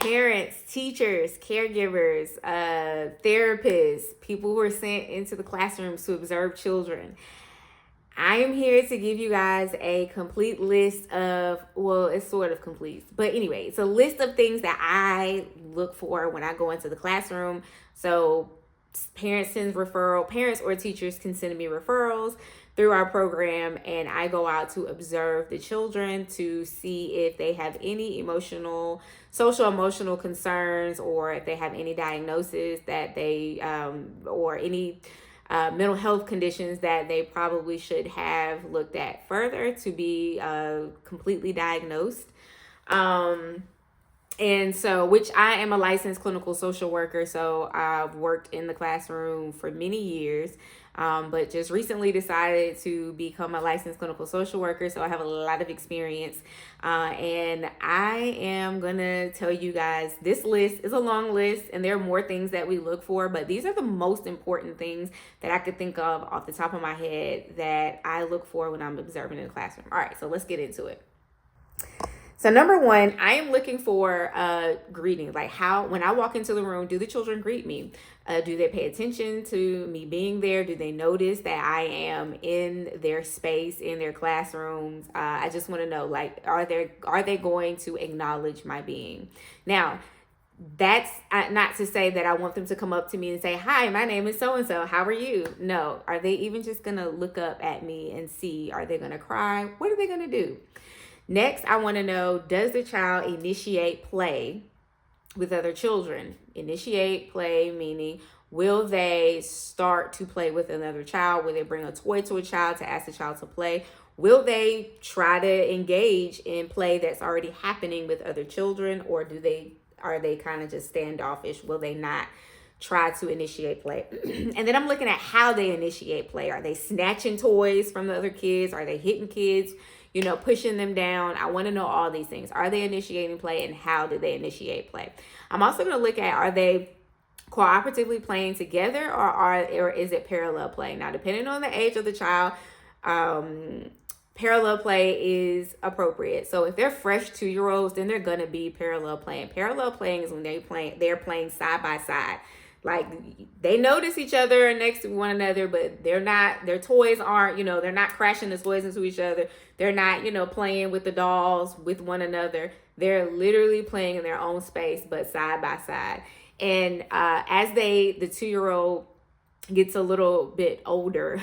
parents, teachers, caregivers, therapists, people who are sent into the classrooms to observe children. I am here to give you guys a complete list of, well, it's sort of complete, but anyway, it's a list of things that I look for when I go into the classroom. So parents or teachers can send me referrals through our program, and I go out to observe the children to see if they have any social emotional concerns, or if they have any diagnosis that they or any mental health conditions that they probably should have looked at further to be completely diagnosed. And so, which I am a licensed clinical social worker, so I've worked in the classroom for many years, but just recently decided to become a licensed clinical social worker. So I have a lot of experience, and I am gonna tell you guys, this list is a long list, and there are more things that we look for, but these are the most important things that I could think of off the top of my head that I look for when I'm observing in the classroom. All right, so let's get into it. So number one, I am looking for greeting. Like, how, when I walk into the room, do the children greet me? Do they pay attention to me being there? Do they notice that I am in their space, in their classrooms? I just want to know, like, are they going to acknowledge my being? Now, that's not to say that I want them to come up to me and say, hi, my name is so-and-so. How are you? No. Are they even just going to look up at me and see? Are they going to cry? What are they going to do? Next, I want to know, does the child initiate play with other children? Initiate play, meaning, will they start to play with another child? Will they bring a toy to a child to ask the child to play? Will they try to engage in play that's already happening with other children? Or are they kind of just standoffish? Will they not try to initiate play? And then I'm looking at how they initiate play. Are they snatching toys from the other kids? Are they hitting kids? Pushing them down? I want to know all these things. Are they initiating play, and how do they initiate play? I'm also going to look at, are they cooperatively playing together, or is it parallel play? Now, depending on the age of the child, parallel play is appropriate. So if they're fresh 2-year-olds, then they're going to be parallel playing. Parallel playing is when they're playing side by side. Like, they notice each other next to one another, but their toys aren't, they're not crashing the toys into each other. They're not, playing with the dolls with one another. They're literally playing in their own space, but side by side. And as the 2-year-old gets a little bit older,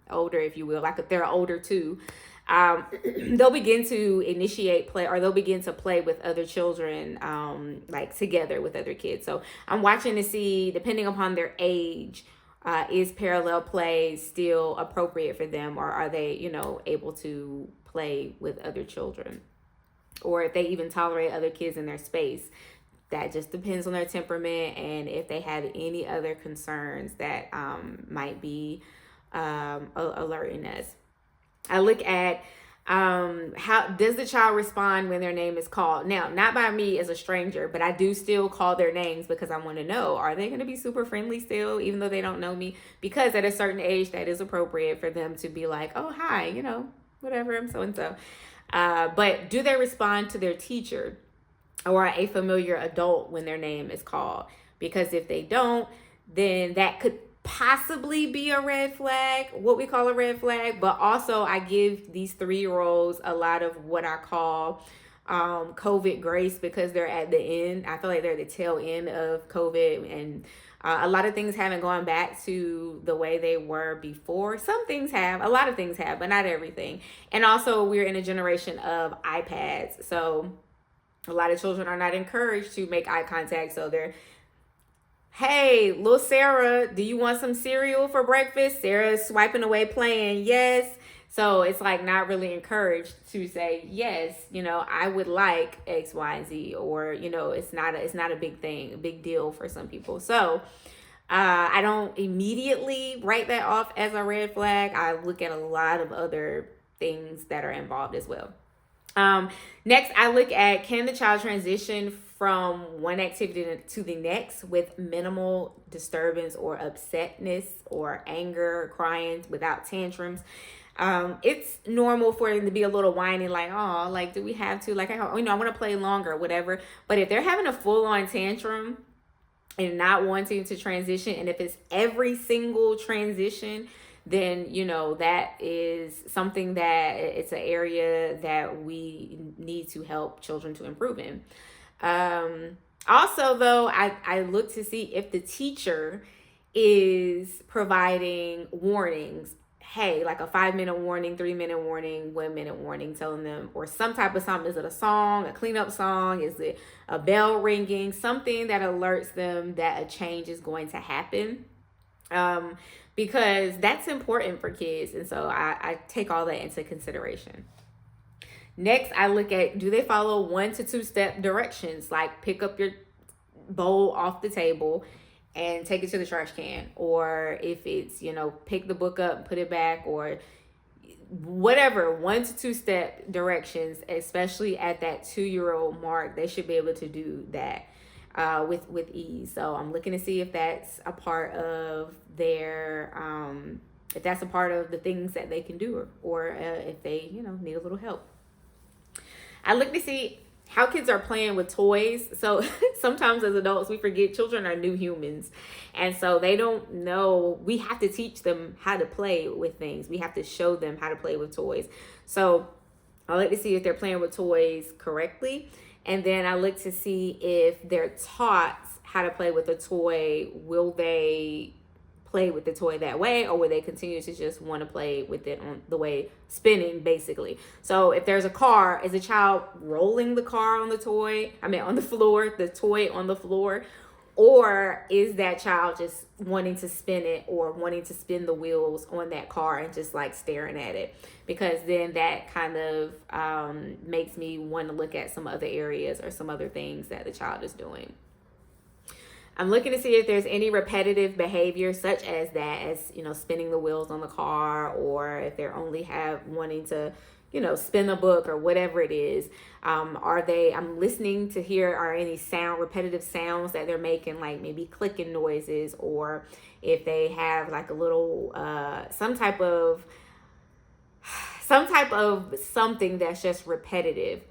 if you will, like if they're older too, they'll begin to initiate play, or they'll begin to play with other children, like together with other kids. So I'm watching to see, depending upon their age, is parallel play still appropriate for them, or are they, able to play with other children, or if they even tolerate other kids in their space. That just depends on their temperament, and if they have any other concerns that might be alerting us. I look at how does the child respond when their name is called? Now, not by me as a stranger, but I do still call their names because I want to know, are they going to be super friendly still, even though they don't know me? Because at a certain age, that is appropriate for them to be like, oh, hi, whatever, I'm so-and-so. But do they respond to their teacher or a familiar adult when their name is called? Because if they don't, then that could possibly be a red flag, what we call a red flag. But also, I give these 3-year-olds a lot of what I call COVID grace, because they're at the end. I feel like they're at the tail end of COVID, and a lot of things haven't gone back to the way they were before. Some things have, a lot of things have, but not everything. And also, we're in a generation of iPads, so a lot of children are not encouraged to make eye contact. So they're, hey, little Sarah, do you want some cereal for breakfast? Sarah's swiping away playing, yes. So it's like not really encouraged to say, yes, I would like X, Y, and Z, or, it's not a big deal for some people. So I don't immediately write that off as a red flag. I look at a lot of other things that are involved as well. Next, I look at, can the child transition from one activity to the next with minimal disturbance or upsetness or anger, crying, without tantrums? It's normal for them to be a little whiny, like, oh, like, do we have to? Like, I want to play longer, whatever. But if they're having a full on tantrum and not wanting to transition, and if it's every single transition, then that is something that it's an area that we need to help children to improve in. Also, though, I look to see if the teacher is providing warnings. Hey, like a 5-minute warning, 3-minute warning, 1-minute warning, telling them, or some type of something. Is it a song, a cleanup song? Is it a bell ringing? Something that alerts them that a change is going to happen. Because that's important for kids. And so I take all that into consideration. Next, I look at, do they follow 1 to 2 step directions? Like pick up your bowl off the table and take it to the trash can. Or if it's, pick the book up, put it back, or whatever, 1 to 2 step directions, especially at that 2-year-old mark, they should be able to do that with ease. So I'm looking to see if that's a part of their, if that's a part of the things that they can do, or if they, need a little help. I look to see how kids are playing with toys. So sometimes as adults, we forget children are new humans. And so they don't know, we have to teach them how to play with things. We have to show them how to play with toys. So I like to see if they're playing with toys correctly. And then I look to see if they're taught how to play with a toy. Will they play with the toy that way, or will they continue to just want to play with it on the way spinning, basically? So if there's a car, is the child rolling the car on the floor, the toy on the floor? Or is that child just wanting to spin it, or wanting to spin the wheels on that car and just like staring at it? Because then that kind of makes me want to look at some other areas or some other things that the child is doing. I'm looking to see if there's any repetitive behavior such as that, as, spinning the wheels on the car, or if they're only wanting to, spin a book or whatever it is. I'm listening to hear, are any repetitive sounds that they're making, like maybe clicking noises, or if they have like a little, some type of something that's just repetitive.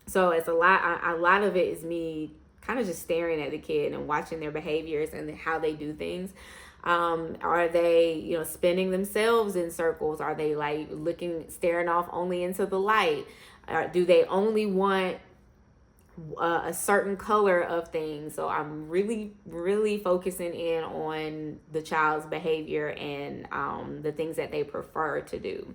So it's a lot of it is me kind of just staring at the kid and watching their behaviors and how they do things. Are they, spinning themselves in circles? Are they like staring off only into the light? Do they only want a certain color of things? So I'm really, really focusing in on the child's behavior and the things that they prefer to do.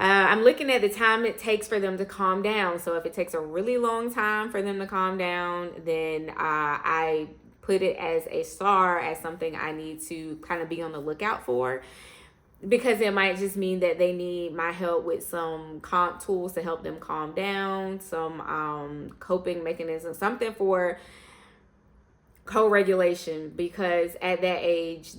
I'm looking at the time it takes for them to calm down. So if it takes a really long time for them to calm down, then I put it as a star, as something I need to kind of be on the lookout for, because it might just mean that they need my help with some tools to help them calm down, some coping mechanisms, something for co-regulation, because at that age,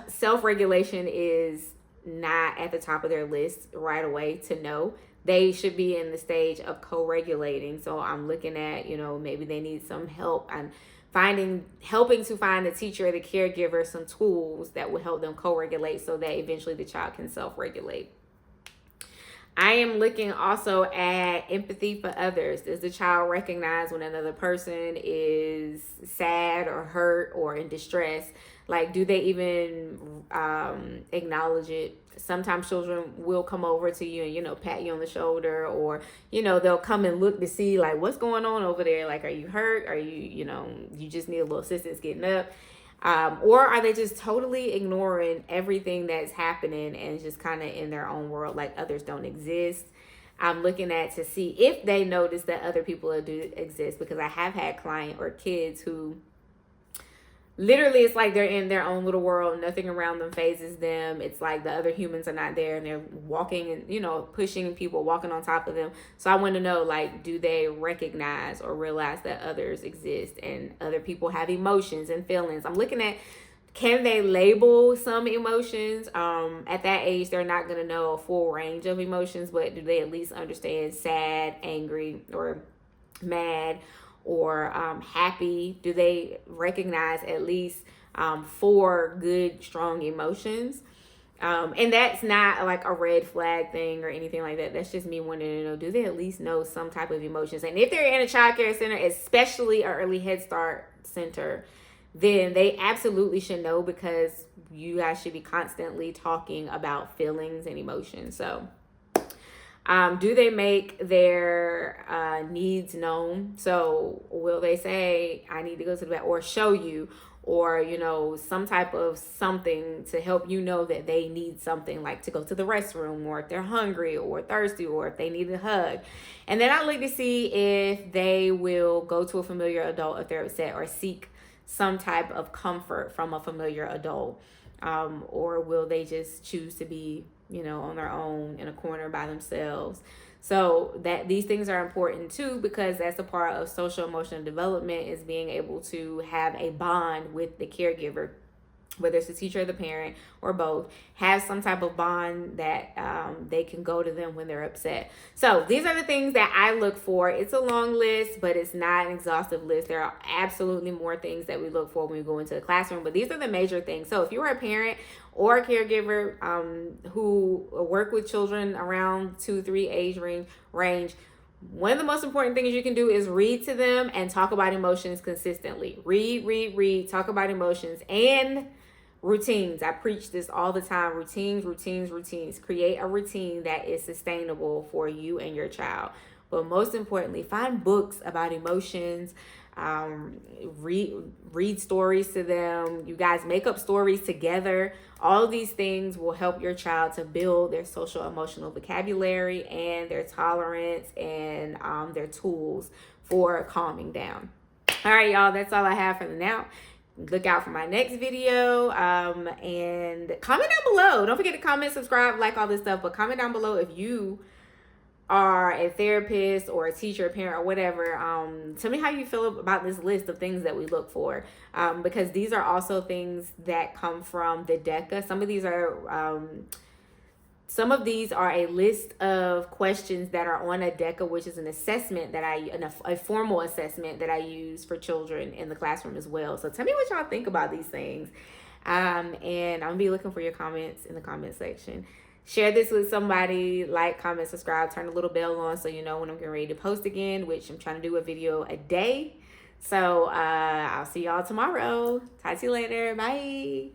self-regulation is not at the top of their list right away to know. They should be in the stage of co-regulating. So I'm looking at, maybe they need some help. I'm helping to find the teacher or the caregiver some tools that will help them co-regulate, so that eventually the child can self-regulate. I am looking also at empathy for others. Does the child recognize when another person is sad or hurt or in distress? Like, do they even acknowledge it? Sometimes children will come over to you and, pat you on the shoulder, or, they'll come and look to see, like, what's going on over there? Like, are you hurt? Are you, you just need a little assistance getting up? Or are they just totally ignoring everything that's happening and just kind of in their own world, like others don't exist? I'm looking at to see if they notice that other people do exist, because I have had clients or kids who literally, it's like they're in their own little world. Nothing around them phases them. It's like the other humans are not there, and they're walking and, pushing people, walking on top of them. So I want to know, like, do they recognize or realize that others exist and other people have emotions and feelings? I'm looking at, can they label some emotions? At that age, they're not going to know a full range of emotions, but do they at least understand sad, angry, or mad, or happy? Do they recognize at least 4 good, strong emotions? And that's not like a red flag thing or anything like that. That's just me wanting to know, do they at least know some type of emotions? And if they're in a child care center, especially an early Head Start center, then they absolutely should know, because you guys should be constantly talking about feelings and emotions. So do they make their needs known? So will they say, I need to go to the bathroom, or show you, or, you know, some type of something to help you know that they need something, like to go to the restroom, or if they're hungry or thirsty, or if they need a hug. And then I look to see if they will go to a familiar adult if they're upset, or seek some type of comfort from a familiar adult, or will they just choose to be, you know, on their own in a corner by themselves. So that these things are important too, because that's a part of social emotional development, is being able to have a bond with the caregiver, whether it's the teacher or the parent or both. Have some type of bond that they can go to them when they're upset. So these are the things that I look for. It's a long list, but it's not an exhaustive list. There are absolutely more things that we look for when we go into the classroom, but these are the major things. So if you're a parent or a caregiver who work with children around 2-3 age range, one of the most important things you can do is read to them and talk about emotions consistently. Read, talk about emotions and routines. I preach this all the time. Routines. Create a routine that is sustainable for you and your child. But most importantly, find books about emotions. Read stories to them. You guys make up stories together. All of these things will help your child to build their social emotional vocabulary and their tolerance and their tools for calming down. All right, y'all, that's all I have for now. Look out for my next video, and comment down below. Don't forget to comment, subscribe, like all this stuff, but comment down below if you are a therapist or a teacher, a parent, or whatever. Tell me how you feel about this list of things that we look for, because these are also things that come from the DECA. Some of these are a list of questions that are on a DECA, which is an assessment that a formal assessment that I use for children in the classroom as well. So tell me what y'all think about these things. And I'm gonna be looking for your comments in the comment section. Share this with somebody, like, comment, subscribe, turn the little bell on so you know when I'm getting ready to post again, which I'm trying to do a video a day. So I'll see y'all tomorrow. Talk to you later. Bye.